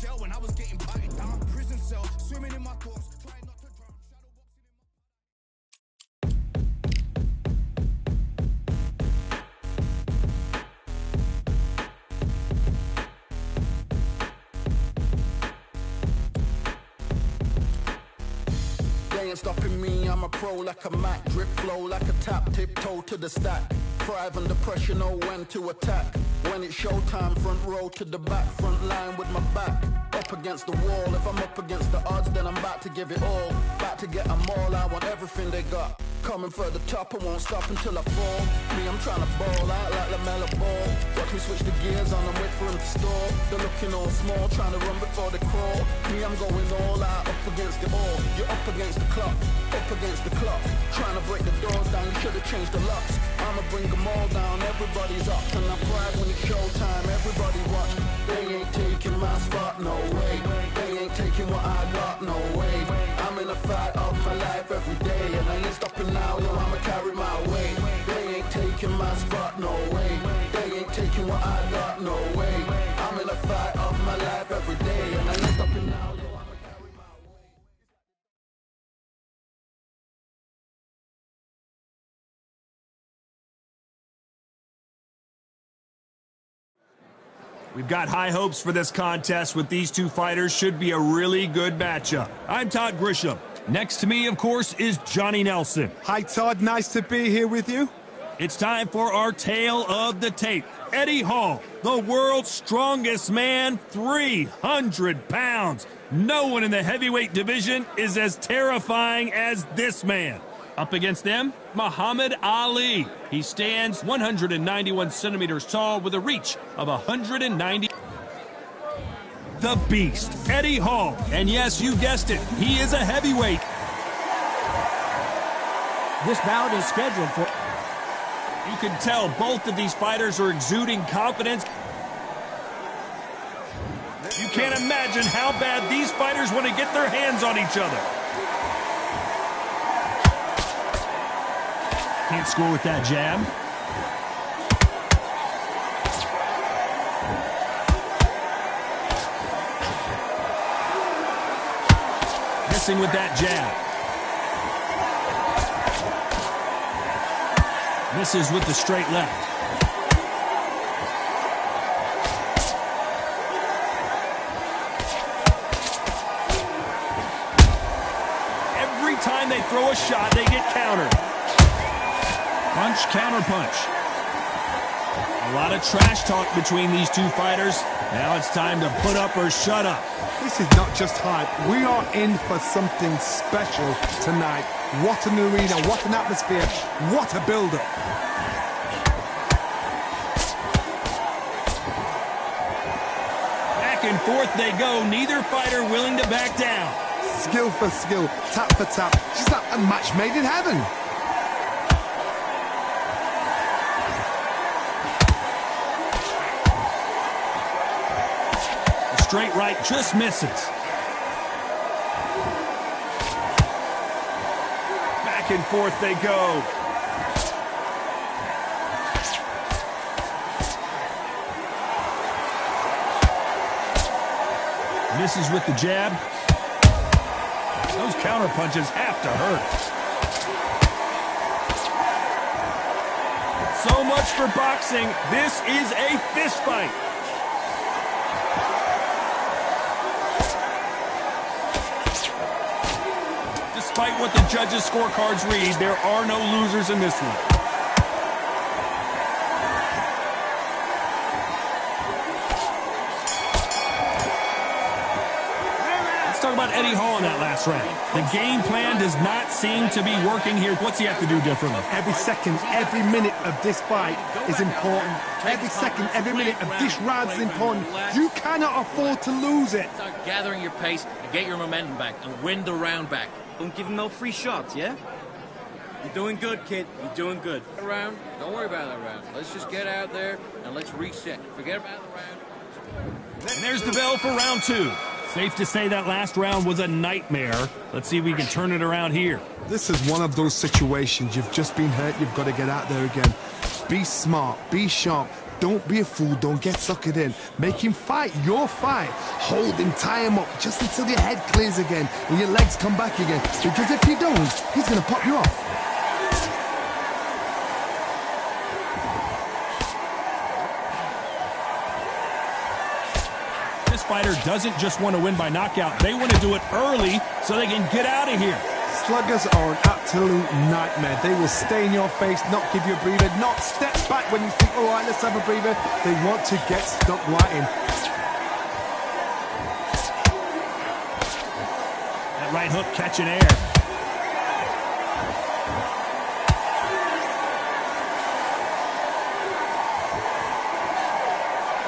jail when I was getting batted down. Prison cell, swimming in my thoughts, trying not to drown. They ain't stopping me, I'm a pro like a Mac. Drip flow like a tap, tiptoe to the stack. Thrive under pressure, know when to attack. When it's showtime, front row to the back. Front line with my back up against the wall. If I'm up against the odds, then I'm about to give it all. About to get them all, I want everything they got. Coming for the top, I won't stop until I fall. Me, I'm trying to ball out like LaMelo Ball. Watch me switch the gears on and wait for him to stall. They're looking all small, trying to run before they crawl. Me, I'm going all out, up against it all. You're up against the clock, up against the clock. Trying to break the doors down, you should've changed the locks. I'ma bring them all down, everybody's up. And I pride when it's showtime, everybody watch. They ain't taking my spot, no way. They ain't taking what I got, no way. I'm in a fight of my life every day, and I ain't stopping now, yo, I'ma carry my weight. They ain't taking my spot, no way. They ain't taking what I got, no way. I'm in a fight of my life every day, and I ain't stopping now, yo, I'ma carry my weight. We've got high hopes for this contest with these two fighters. Should be a really good matchup. I'm Todd Grisham. Next to me, of course, is Johnny Nelson. Hi, Todd. Nice to be here with you. It's time for our tale of the tape. Eddie Hall, the world's strongest man, 300 pounds. No one in the heavyweight division is as terrifying as this man. Up against them, Muhammad Ali. He stands 191 centimeters tall with a reach of 190. The Beast, Eddie Hall. And yes, you guessed it, he is a heavyweight. This bout is scheduled for... You can tell both of these fighters are exuding confidence. You can't imagine how bad these fighters want to get their hands on each other. Can't score with that jab. Missing with that jab. Misses with the straight left. Every time they throw a shot, they get countered. Punch, counter punch. A lot of trash talk between these two fighters. Now it's time to put up or shut up. This is not just hype. We are in for something special tonight. What an arena, what an atmosphere, what a build-up. Back and forth they go, neither fighter willing to back down. Skill for skill, tap for tap. Just like a match made in heaven. Straight right just misses. Back and forth they go. Misses with the jab. Those counter punches have to hurt. So much for boxing. This is a fist fight. Despite what the judges' scorecards read, there are no losers in this one. Let's talk about Eddie Hall in that last round. The game plan does not seem to be working here. What's he have to do differently? Every second, every minute of this fight is important. Every second, every minute of this round is important. You cannot afford to lose it. Start gathering your pace and get your momentum back and win the round back. Don't give him no free shots, yeah? You're doing good, kid. You're doing good. Round, don't worry about that round. Let's just get out there and let's reset. Forget about the round. And there's the bell for round two. Safe to say that last round was a nightmare. Let's see if we can turn it around here. This is one of those situations. You've just been hurt. You've got to get out there again. Be smart. Be sharp. Don't be a fool, don't get suckered in. Make him fight your fight. Hold him, tie him up, just until your head clears again and your legs come back again. Because if you don't, he's gonna pop you off. This fighter doesn't just want to win by knockout. They want to do it early so they can get out of here. Sluggers are an absolute nightmare. They will stay in your face, not give you a breather, not step back when you think, all right, let's have a breather. They want to get stuck right in. That right hook catching air.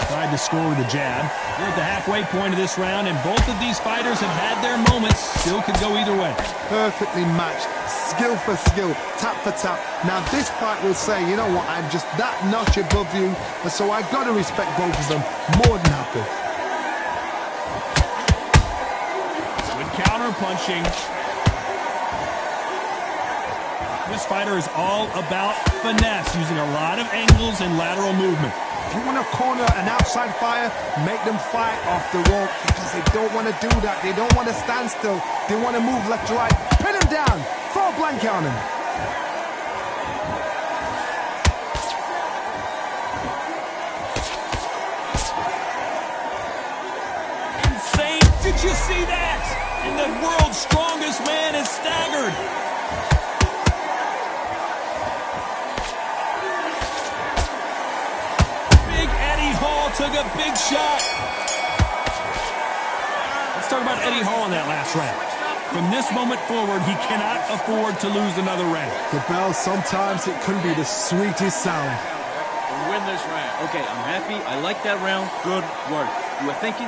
Tried to score with a jab. We're at the halfway point of this round, and both of these fighters have had their moments. Still could go either way. Perfectly matched, skill for skill, tap for tap. Now this fight will say, you know what, I'm just that notch above you, and so I got to respect both of them. More than happy. Good counter punching. This fighter is all about finesse, using a lot of angles and lateral movement. If you want to corner an outside fighter, make them fight off the rope because they don't want to do that. They don't want to stand still. They want to move left to right. Pin him down. Throw a blanket on him. Insane. Did you see that? And the world's strongest man is staggered. Took a big shot. Let's talk about Eddie Hall in that last round. From this moment forward, he cannot afford to lose another round. The bell, sometimes it can be the sweetest sound. We'll win this round. Okay, I'm happy. I like that round. Good work. You were thinking,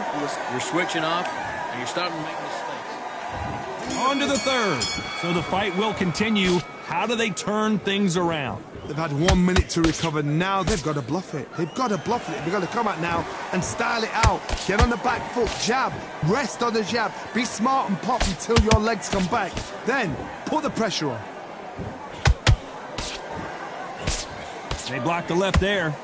you're switching off, and you're starting to make mistakes. On to the third. So the fight will continue. How do they turn things around? They've had 1 minute to recover. Now they've got to bluff it. They've got to bluff it. They've got to come out now and style it out. Get on the back foot, jab, rest on the jab. Be smart and pop until your legs come back. Then put the pressure on. They blocked the left there.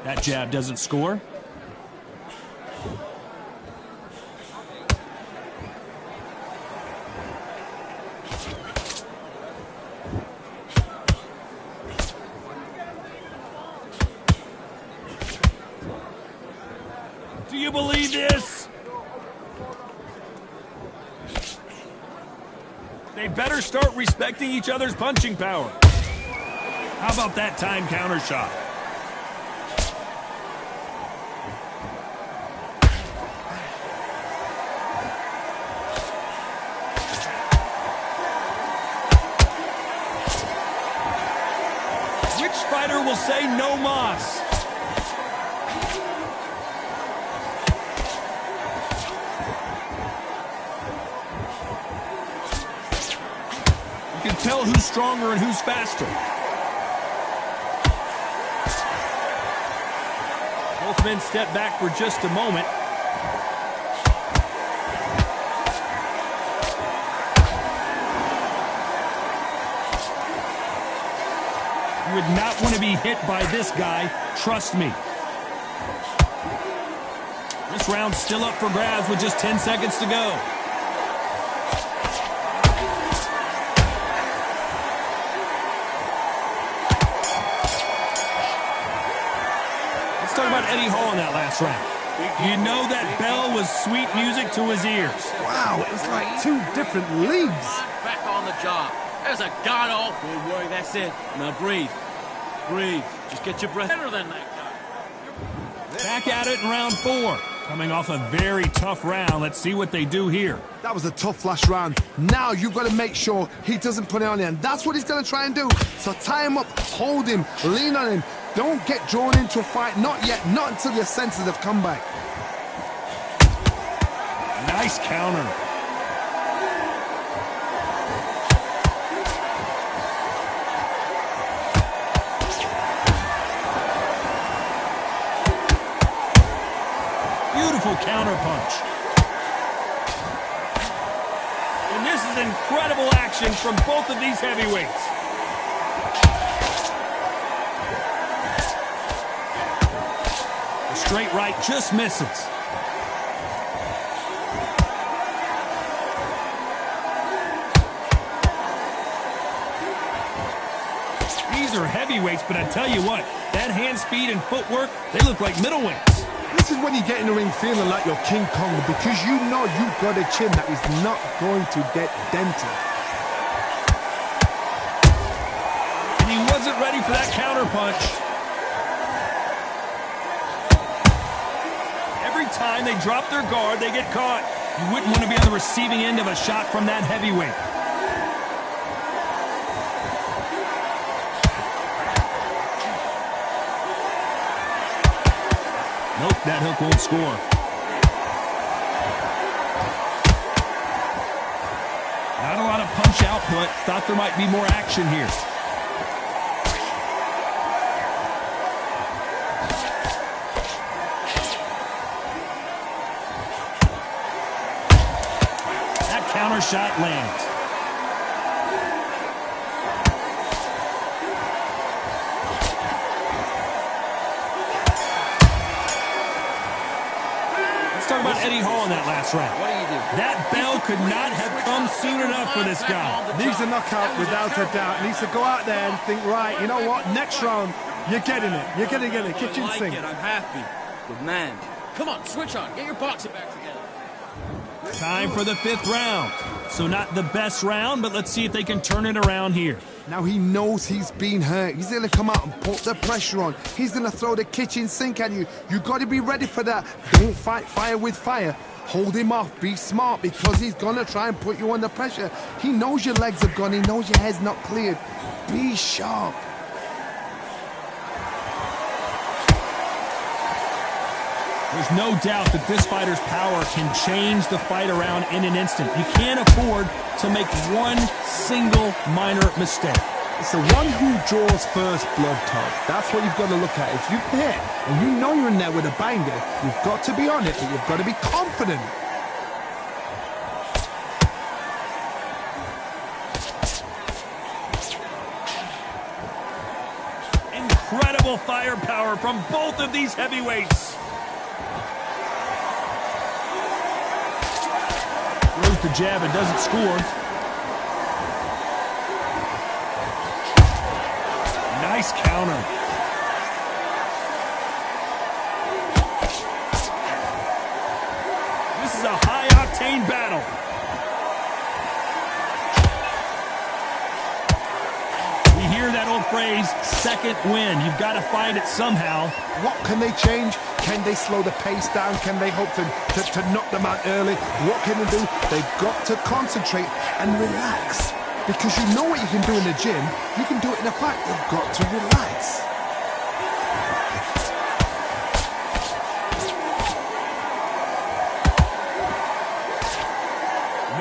That jab doesn't score. Do you believe this? They better start respecting each other's punching power. How about that time counter shot? Which fighter will say no mas? You can tell who's stronger and who's faster. Both men step back for just a moment. You would not want to be hit by this guy, trust me. This round's still up for grabs with just 10 seconds to go. Let's talk about Eddie Hall in that last round. You know that bell was sweet music to his ears. Wow, it was like two different leagues. Back on the job. There's a god-awful. Don't worry, that's it. Now breathe. Breathe. Just get your breath better than that guy. Back at it in round 4. Coming off a very tough round. Let's see what they do here. That was a tough last round. Now you've got to make sure he doesn't put it on you. And that's what he's going to try and do. So tie him up, hold him, lean on him. Don't get drawn into a fight. Not yet. Not until your senses have come back. Nice counter. Beautiful counter punch. is incredible action from both of these heavyweights. The straight right just misses. These are heavyweights, but I tell you what, that hand speed and footwork, they look like middleweights. This is when you get in the ring feeling like you're King Kong, because you know you've got a chin that is not going to get dented. And he wasn't ready for that counter punch. Every time they drop their guard, they get caught. You wouldn't want to be on the receiving end of a shot from that heavyweight. Nope, that hook won't score. Not a lot of punch output. Thought there might be more action here. That counter shot lands. Talk about Eddie Hall in that last round. What do you do? That bell could not have come soon enough for this guy. Needs a knockout without a doubt. Needs to go out there and think, right, you know what, next round, you're getting it. You're going to get it, kitchen I like sink. it. I'm happy. Good man. Come on, switch on. Get your boxing back together. Time for the fifth round. So not the best round, but let's see if they can turn it around here. Now he knows he's been hurt. He's going to come out and put the pressure on. He's going to throw the kitchen sink at you. You got to be ready for that. Don't fight fire with fire. Hold him off. Be smart, because he's going to try and put you under pressure. He knows your legs have gone. He knows your head's not cleared. Be sharp. There's no doubt that this fighter's power can change the fight around in an instant. You can't afford to make one single minor mistake. It's the one who draws first blood, Todd. That's what you've got to look at. If you hit and you know you're in there with a banger, you've got to be on it, but you've got to be confident. Incredible firepower from both of these heavyweights. Throws the jab and doesn't score. Nice counter. This is a high-octane battle. We hear that old phrase, second win. You've got to find it somehow. What can they change? Can they slow the pace down? Can they hope to knock them out early? What can they do? They've got to concentrate and relax. Because you know what you can do in the gym, you can do it in a fight. You've got to relax.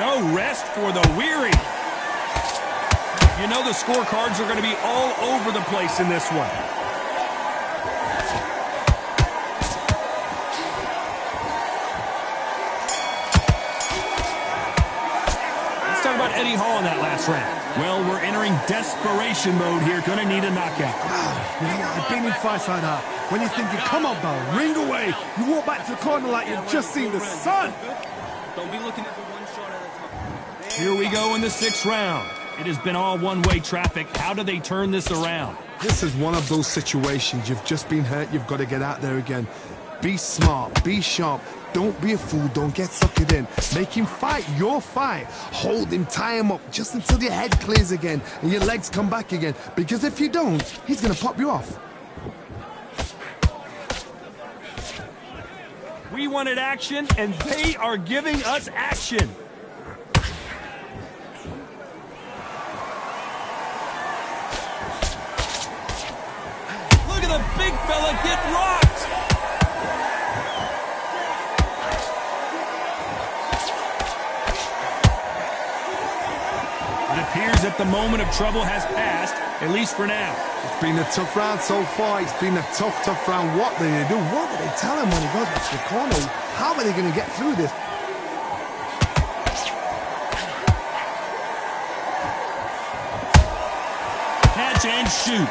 No rest for the weary. You know the scorecards are going to be all over the place in this one. About Eddie Hall in that last round. Well, we're entering desperation mode here. Gonna need a knockout. You know, I've been in fights like that. When you're thinking, come on, Bo, ring away. You walk back to the corner like you've just seen the sun. Don't be looking at the one shot at a time. Here we go in the sixth round. It has been all one-way traffic. How do they turn this around? This is one of those situations. You've just been hurt. You've got to get out there again. Be smart. Be sharp. Don't be a fool. Don't get suckered in. Make him fight your fight. Hold him, tie him up just until your head clears again and your legs come back again. Because if you don't, he's going to pop you off. We wanted action, and they are giving us action. Look at the big fella get rocked. It appears that the moment of trouble has passed, at least for now. It's been a tough round so far. It's been a tough round. What do they do? What do they tell him when he goes back to the corner? How are they going to get through this? Big shoot.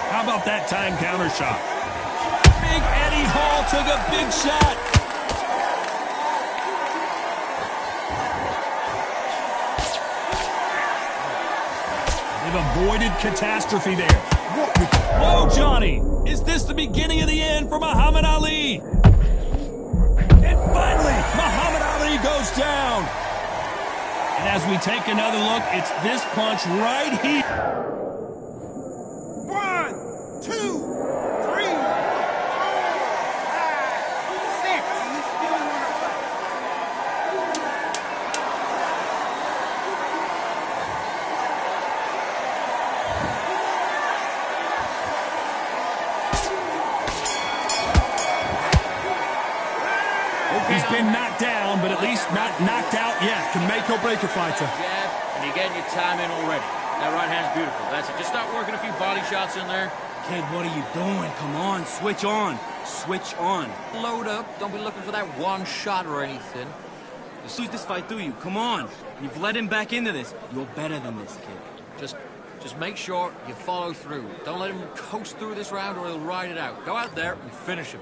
How about that time counter shot? Big Eddie Hall took a big shot. They've avoided catastrophe there. Whoa, Johnny! Is this the beginning of the end for Muhammad Ali? And finally, Muhammad Ali goes down. And as we take another look, it's this punch right here. 1, 2, 3, 4, 5, 6. You still want to fight? He's been knocked down, but at least not knocked out yet. Can make or break a fighter. Jab, and you're getting your time in already. That right hand's beautiful. That's it. Just start working a few body shots in there. Kid, what are you doing? Come on, switch on. Switch on. Load up. Don't be looking for that one shot or anything. Just lose this fight, do you? Come on. You've led him back into this. You're better than this, kid. Just make sure you follow through. Don't let him coast through this round or he'll ride it out. Go out there and finish him.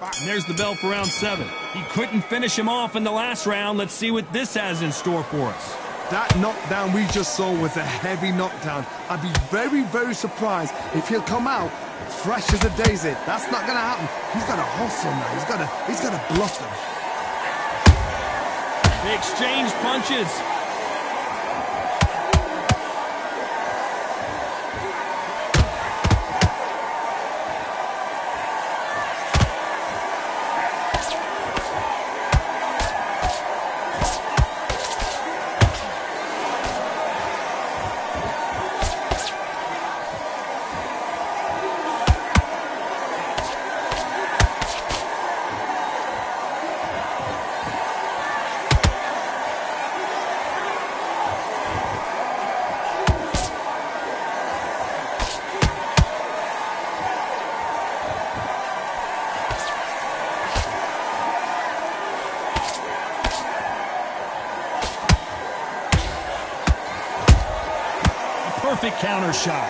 And there's the bell for round 7. He couldn't finish him off in the last round. Let's see what this has in store for us. That knockdown we just saw was a heavy knockdown. I'd be very, very surprised if he'll come out fresh as a daisy. That's not going to happen. He's got to hustle now. He's got to bluff him. They exchange punches. Perfect counter shot.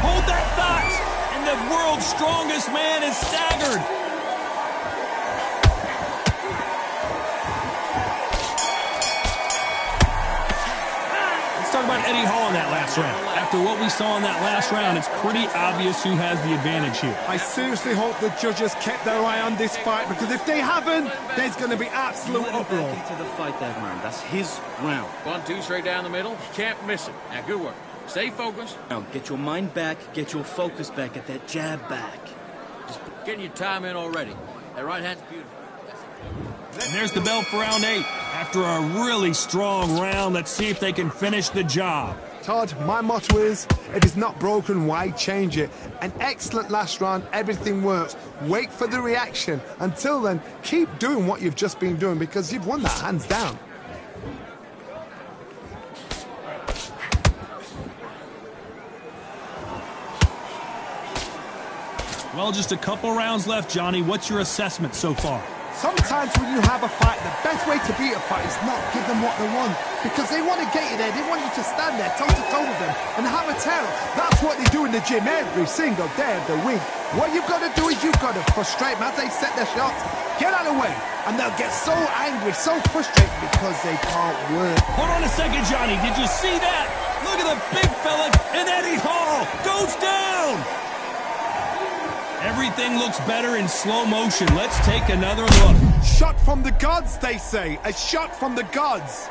Hold that thought! And the world's strongest man is staggered. Let's talk about Eddie Hall in that last round. After what we saw in that last round, it's pretty obvious who has the advantage here. I seriously hope the judges kept their eye on this fight, because if they haven't, there's going to be absolute uproar. Back into the fight that round. That's his round. 1-2 straight down the middle. You can't miss it. Now, good work. Stay focused. Now, get your mind back, get your focus back, get that jab back. Just getting your time in already. That right hand's beautiful. And there's the bell for round 8. After a really strong round, let's see if they can finish the job. Todd, my motto is, if it's not broken, why change it? An excellent last round, everything works. Wait for the reaction. Until then, keep doing what you've just been doing, because you've won that hands down. Well, just a couple rounds left, Johnny. What's your assessment so far? Sometimes when you have a fight, the best way to beat a fight is not give them what they want. Because they want to get you there. They want you to stand there toe-to-toe with them and have a terror. That's what they do in the gym every single day of the week. What you've got to do is you've got to frustrate them as they set their shots. Get out of the way. And they'll get so angry, so frustrated because they can't work. Hold on a second, Johnny. Did you see that? Look at the big fella, and Eddie Hall goes down. Everything looks better in slow motion. Let's take another look. Shot from the gods, they say. A shot from the gods.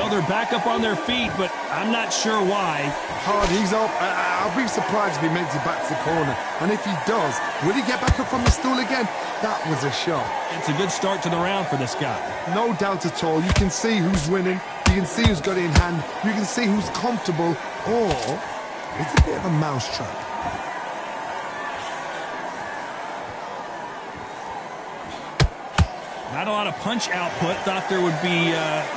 Well, they're back up on their feet, but I'm not sure why. Hard, he's up. I'll be surprised if he makes it back to the corner. And if he does, will he get back up from the stool again? That was a shot. It's a good start to the round for this guy. No doubt at all. You can see who's winning. You can see who's got it in hand. You can see who's comfortable. Or it's a bit of a mousetrap. Not a lot of punch output. Thought there would be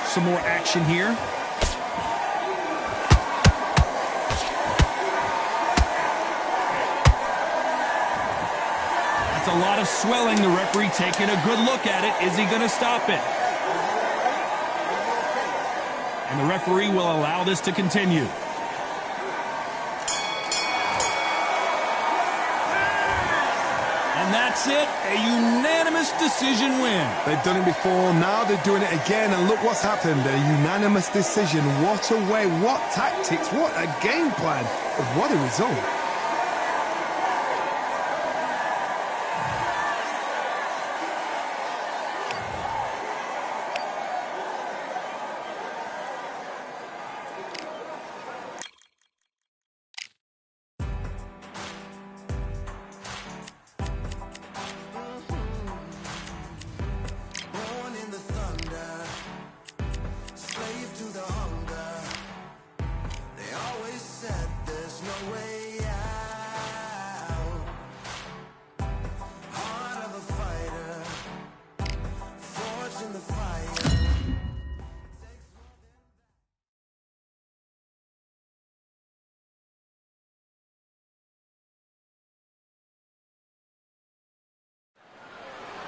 some more action here. That's a lot of swelling. The referee taking a good look at it. Is he going to stop it? And the referee will allow this to continue. And that's it, a unanimous decision win. They've done it before, now they're doing it again, and look what's happened, a unanimous decision. What a way, what tactics, what a game plan, what a result.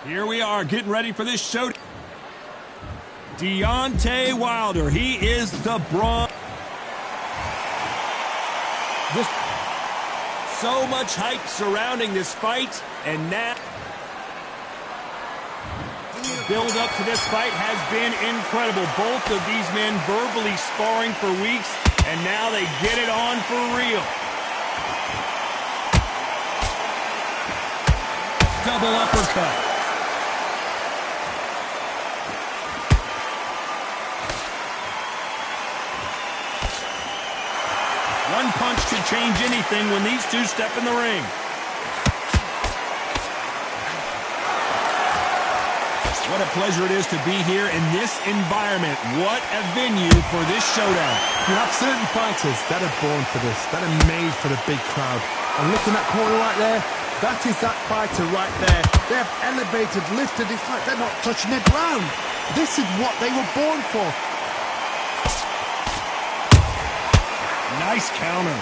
Here we are, getting ready for this show. Deontay Wilder, he is the Braun. So much hype surrounding this fight, and now the build up to this fight has been incredible. Both of these men verbally sparring for weeks, and now they get it on for real. Double uppercut. One punch could change anything when these two step in the ring. What a pleasure it is to be here in this environment. What a venue for this showdown. You have certain fighters that are born for this, that are made for the big crowd. And look in that corner right there, that is that fighter right there. They have elevated, lifted, it's like they're not touching the ground. This is what they were born for. Nice counter.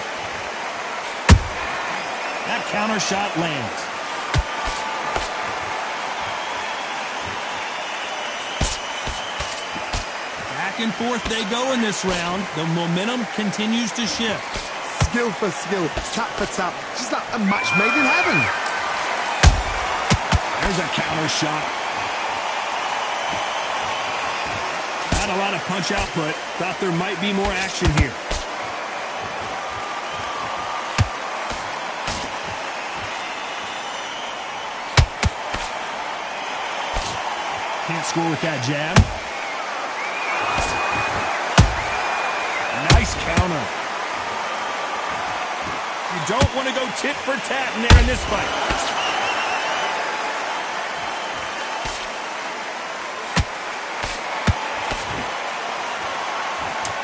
That counter shot lands. Back and forth they go in this round. The momentum continues to shift. Skill for skill, tap for tap. Just like a match made in heaven. There's a counter shot. Not a lot of punch output. Thought there might be more action here. Can't score with that jab. Nice counter. You don't want to go tit for tat in there in this fight.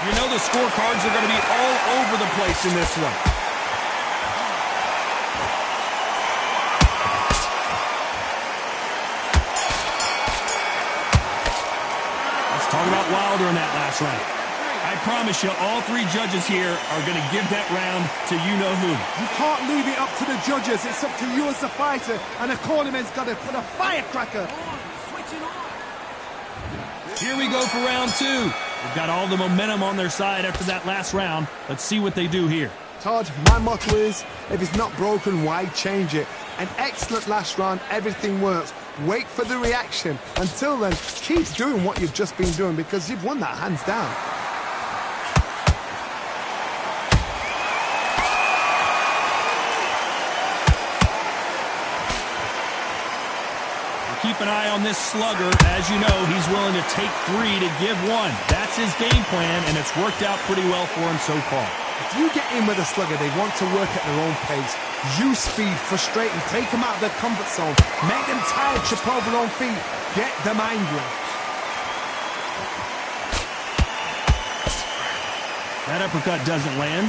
You know the scorecards are going to be all over the place in this one. Talk about Wilder in that last round. I promise you, all three judges here are going to give that round to you-know-who. You can't leave it up to the judges. It's up to you as a fighter, and a cornerman's got to put a firecracker. Here we go for round two. They've got all the momentum on their side after that last round. Let's see what they do here. Todd, my motto is, if it's not broken, why change it? An excellent last round, everything works. Wait for the reaction. Until then, keep doing what you've just been doing because you've won that hands down. We're an eye on this slugger. As you know, he's willing to take 3 to give 1. That's his game plan, and it's worked out pretty well for him so far. If you get in with a slugger, they want to work at their own pace. Use speed, frustrate them, take them out of their comfort zone, make them tired, trip over their own feet, get them angry. That uppercut doesn't land.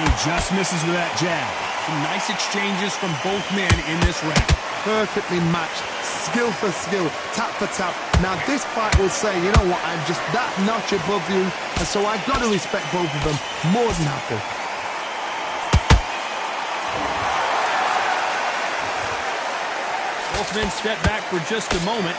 He just misses with that jab. Some nice exchanges from both men in this round. Perfectly matched, skill for skill, tap for tap. Now this fight will say, you know what, I'm just that notch above you, and so I've got to respect both of them more than happy. Both men step back for just a moment.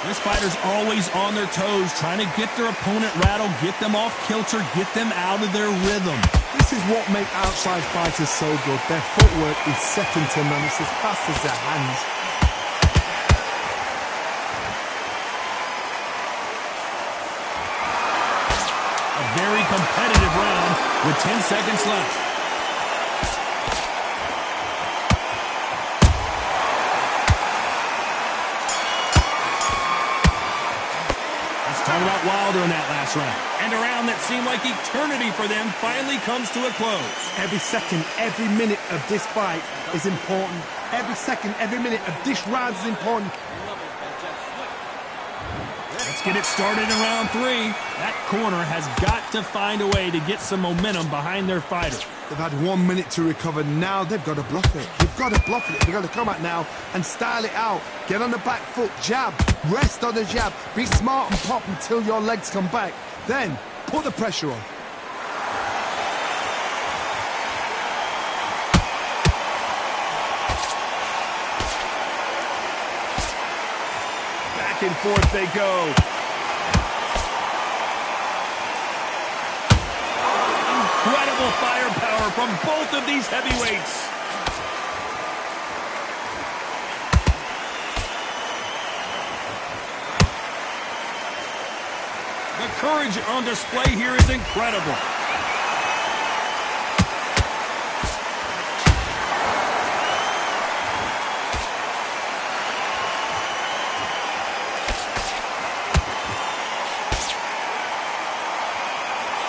This fighter's always on their toes, trying to get their opponent rattled, get them off kilter, get them out of their rhythm. This is what makes outside fighters so good. Their footwork is second to none. It's as fast as their hands. A very competitive round with 10 seconds left. Talk about Wilder in that last round. And a round that seemed like eternity for them finally comes to a close. Every second, every minute of this fight is important. Every second, every minute of this round is important. Let's get it started in round 3. That corner has got to find a way to get some momentum behind their fighter. They've had 1 minute to recover. Now they've got to bluff it. They've got to bluff it. They've got to come out now and style it out. Get on the back foot, jab, rest on the jab. Be smart and pop until your legs come back. Then put the pressure on. Back and forth they go. Incredible firepower from both of these heavyweights. The courage on display here is incredible.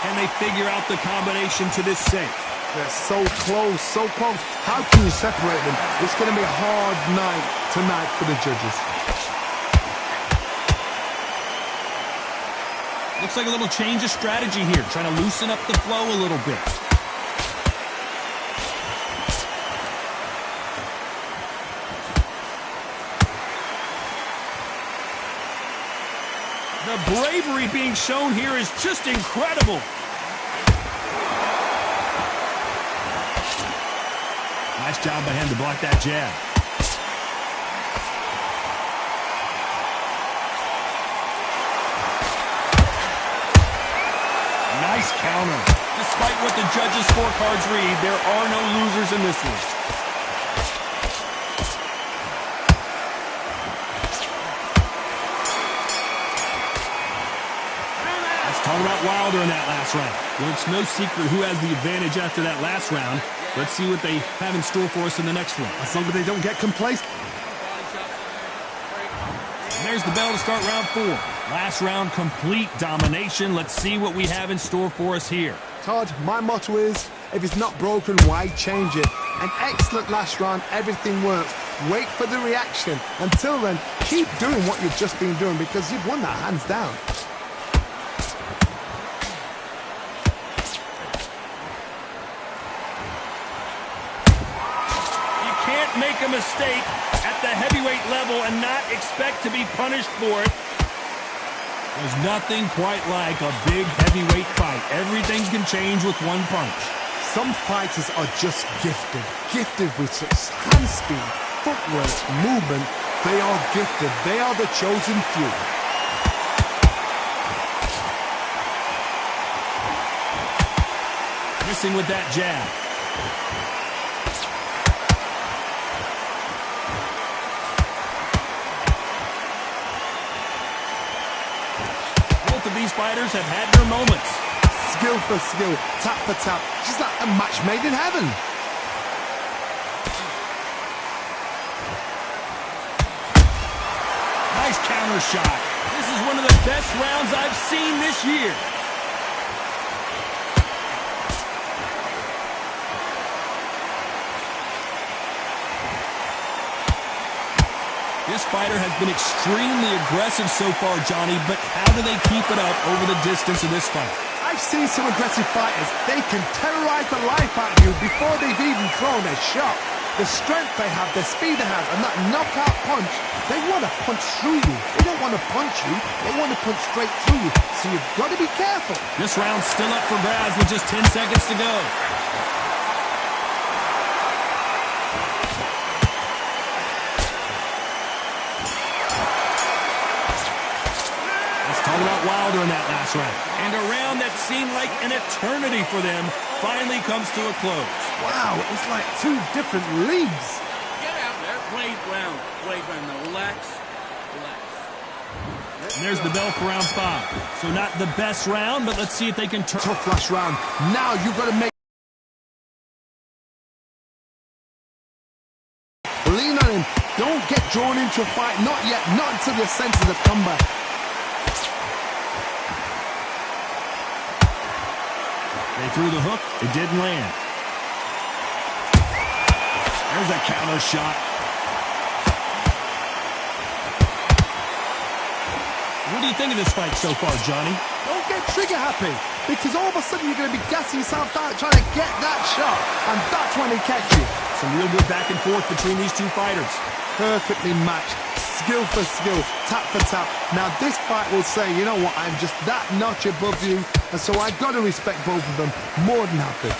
Can they figure out the combination to this safe? They're so close, so close. How can you separate them? It's going to be a hard night tonight for the judges. Looks like a little change of strategy here, trying to loosen up the flow a little bit. The bravery being shown here is just incredible. Nice job by him to block that jab. Nice counter. Despite what the judges' scorecards read, there are no losers in this one. Let's talk about Wilder in that last round. Well, it's no secret who has the advantage after that last round. Let's see what they have in store for us in the next one. As long as they don't get complacent. And there's the bell to start round 4. Last round, complete domination. Let's see what we have in store for us here. Todd, my motto is, if it's not broken, why change it? An excellent last round, everything works. Wait for the reaction. Until then, keep doing what you've just been doing because you've won that hands down. You can't make a mistake at the heavyweight level and not expect to be punished for it. There's nothing quite like a big heavyweight fight. Everything can change with one punch. Some fighters are just gifted. Gifted with such hand speed, footwork, movement. They are gifted. They are the chosen few. Missing with that jab. these fighters have had their moments. Skill for skill, tap for tap, just like a match made in heaven. Nice counter shot. This is one of the best rounds I've seen this year. This fighter has been extremely aggressive so far, Johnny, but how do they keep it up over the distance of this fight? I've seen some aggressive fighters. They can terrorize the life out of you before they've even thrown a shot. The strength they have, the speed they have, and that knockout punch, they want to punch through you. They don't want to punch you, they want to punch straight through you. So you've got to be careful. This round's still up for grabs with just 10 seconds to go. Talk about Wilder in that last round. And a round that seemed like an eternity for them finally comes to a close. Wow, it's like two different leagues. Get out there. Blade round. Blade round now. Relax. Relax. And there's the bell for round 5. So not the best round, but let's see if they can turn. Tough last round. Now you've got to make... Lean on him. Don't get drawn into a fight. Not yet. Not until your senses have come back. They threw the hook. It didn't land. There's a counter shot. What do you think of this fight so far, Johnny? Don't get trigger happy, because all of a sudden you're going to be gassing yourself out trying to get that shot, and that's when they catch you. Some real good back and forth between these two fighters. Perfectly matched, skill for skill, tap for tap. Now this fight will say, you know what, I'm just that notch above you, and so I've got to respect both of them more than happy.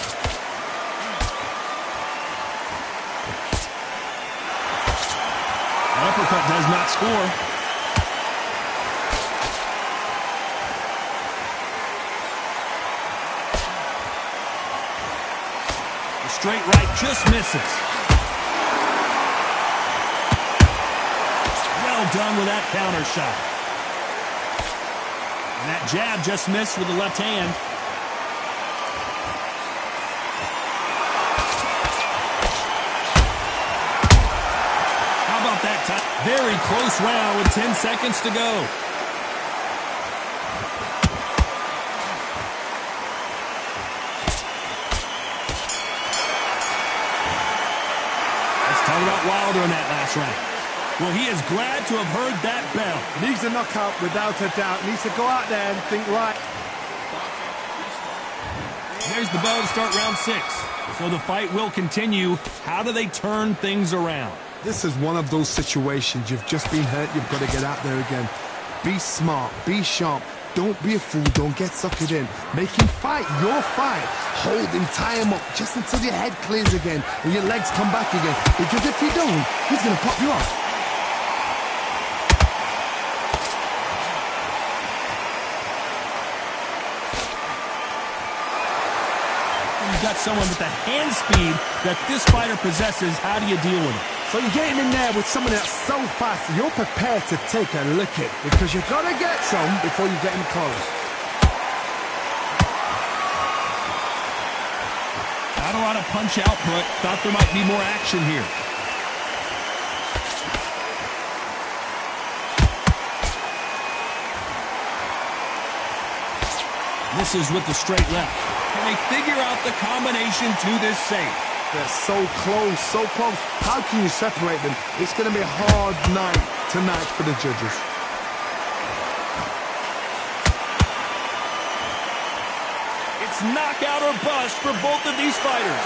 An uppercut does not score. The straight right just misses. Well done with that counter shot. And that jab just missed with the left hand. How about that time? Very close round with 10 seconds to go. Let's talk about Wilder in that last round. Well, he is glad to have heard that bell. Needs a knockout without a doubt. Needs to go out there and think right. There's the bell to start round 6. So the fight will continue. How do they turn things around? This is one of those situations. You've just been hurt. You've got to get out there again. Be smart. Be sharp. Don't be a fool. Don't get suckered in. Make him fight your fight. Hold him, tie him up just until your head clears again and your legs come back again. Because if you don't, he's going to pop you off. You've got someone with the hand speed that this fighter possesses. How do you deal with it? So you get him in there with someone that's so fast, you're prepared to take a licking because you've got to get some before you get him close. Not a lot of punch output. Thought there might be more action here. Misses with the straight left. Can they figure out the combination to this safe? They're so close, so close. How can you separate them? It's going to be a hard night tonight for the judges. It's knockout or bust for both of these fighters.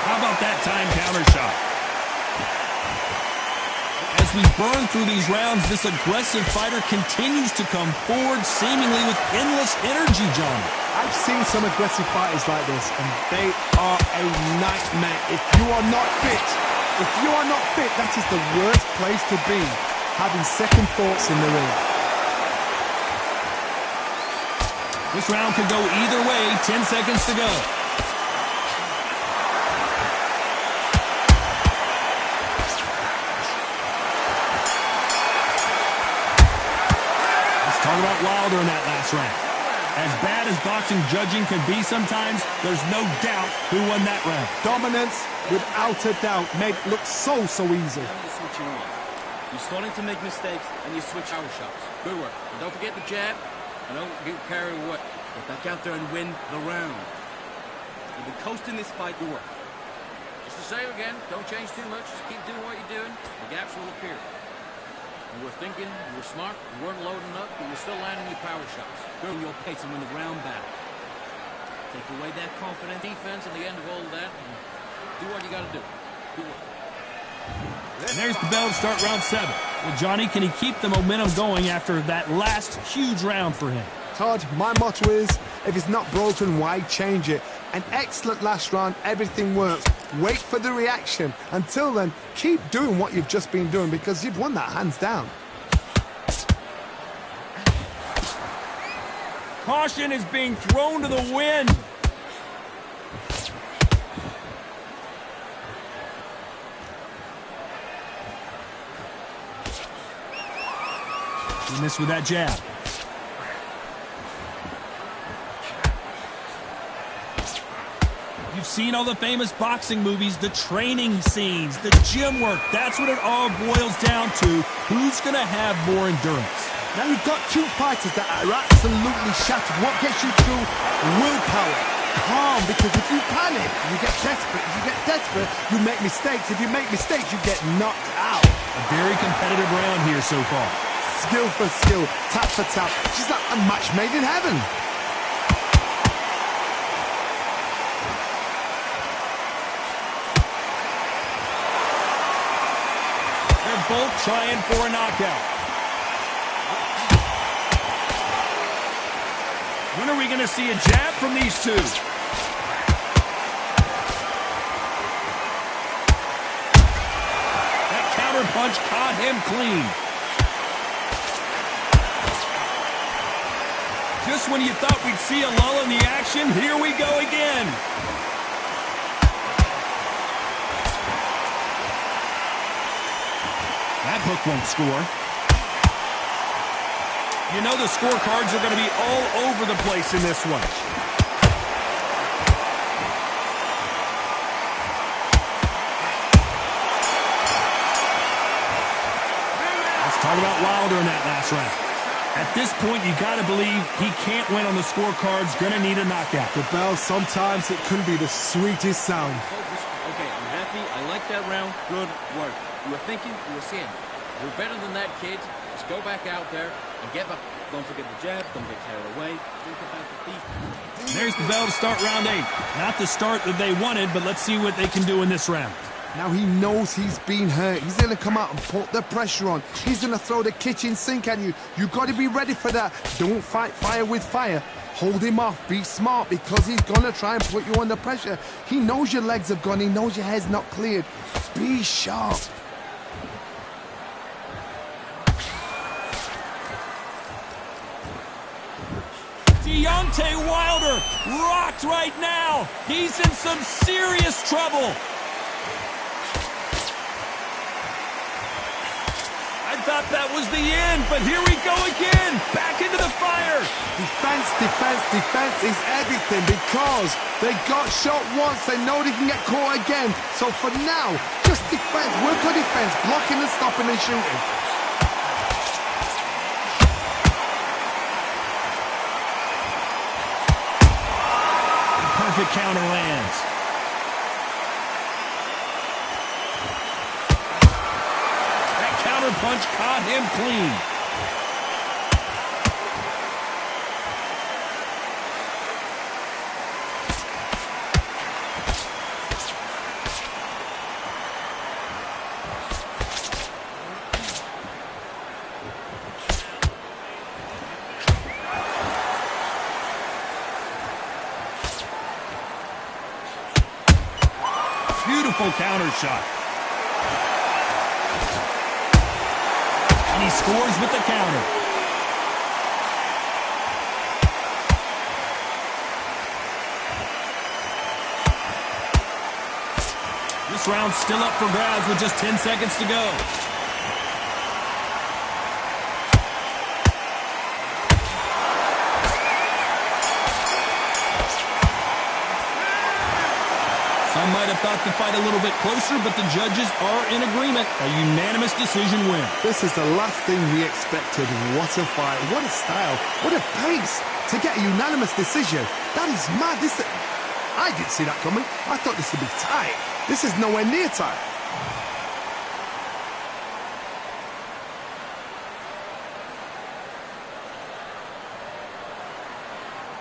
How about that time counter shot? As we burn through these rounds, this aggressive fighter continues to come forward, seemingly with endless energy, John. I've seen some aggressive fighters like this, and they are a nightmare. If you are not fit, that is the worst place to be, having second thoughts in the ring. This round could go either way. 10 seconds to go. Talk about Wilder in that last round. As bad as boxing judging can be sometimes, there's no doubt who won that round. Dominance, without a doubt, made it look so easy. You're switching off. You're starting to make mistakes, and you switch power shots. Good work. And don't forget the jab, and don't get carried away. Get back out there and win the round. You've been coasting this fight. Good work. Just the same again. Don't change too much. Just keep doing what you're doing. The gaps will appear. You were thinking, you were smart, you weren't loading up, but you're still landing your power shots. Go your pace and win the round battle. Take away that confidence. Defense at the end of all of that, and do what you got to do. Good work. And there's the bell to start round 7. Well, Johnny, can he keep the momentum going after that last huge round for him? Todd, my motto is, if it's not broken, why change it? An excellent last round, everything works. Wait for the reaction. Until then, keep doing what you've just been doing because you've won that hands down. Caution is being thrown to the wind. He missed with that jab. You've seen all the famous boxing movies, the training scenes, the gym work. That's what it all boils down to. Who's going to have more endurance? Now you've got two fighters that are absolutely shattered. What gets you through? Willpower. Calm, because if you panic, you get desperate. If you get desperate, you make mistakes. If you make mistakes, you get knocked out. A very competitive round here so far. Skill for skill, tap for tap. She's like a match made in heaven. They're both trying for a knockout. When are we going to see a jab from these two? That counter punch caught him clean. Just when you thought we'd see a lull in the action, here we go again. That hook won't score. You know the scorecards are going to be all over the place in this one. Let's talk about Wilder in that last round. At this point, you got to believe he can't win on the scorecards. Going to need a knockout. The bell, sometimes it can be the sweetest sound. Focus. Okay, I'm happy. I like that round. Good work. You were thinking, you were seeing. You're better than that, kid. Just go back out there and get back. Don't forget the jabs. Don't get carried away. Think about the defense. There's the bell to start round 8. Not the start that they wanted, but let's see what they can do in this round. Now he knows he's been hurt. He's going to come out and put the pressure on. He's going to throw the kitchen sink at you. You've got to be ready for that. Don't fight fire with fire. Hold him off. Be smart because he's going to try and put you under pressure. He knows your legs have gone. He knows your head's not cleared. Be sharp. Deontay Wilder rocked right now. He's in some serious trouble. I thought that was the end, but here we go again. Back into the fire. Defense, defense, defense is everything because they got shot once. They know they can get caught again. So for now, just defense. Work on defense. Blocking and stopping and shooting. Perfect counter lands. That counter punch caught him clean. Beautiful counter shot. And he scores with the counter. This round's still up for grabs with just 10 seconds to go. might have thought the fight a little bit closer, but the judges are in agreement. A unanimous decision win. This is the last thing we expected. What a fight, what a style, what a pace to get a unanimous decision. That is mad. I didn't see that coming. I thought this would be tight. This is nowhere near tight.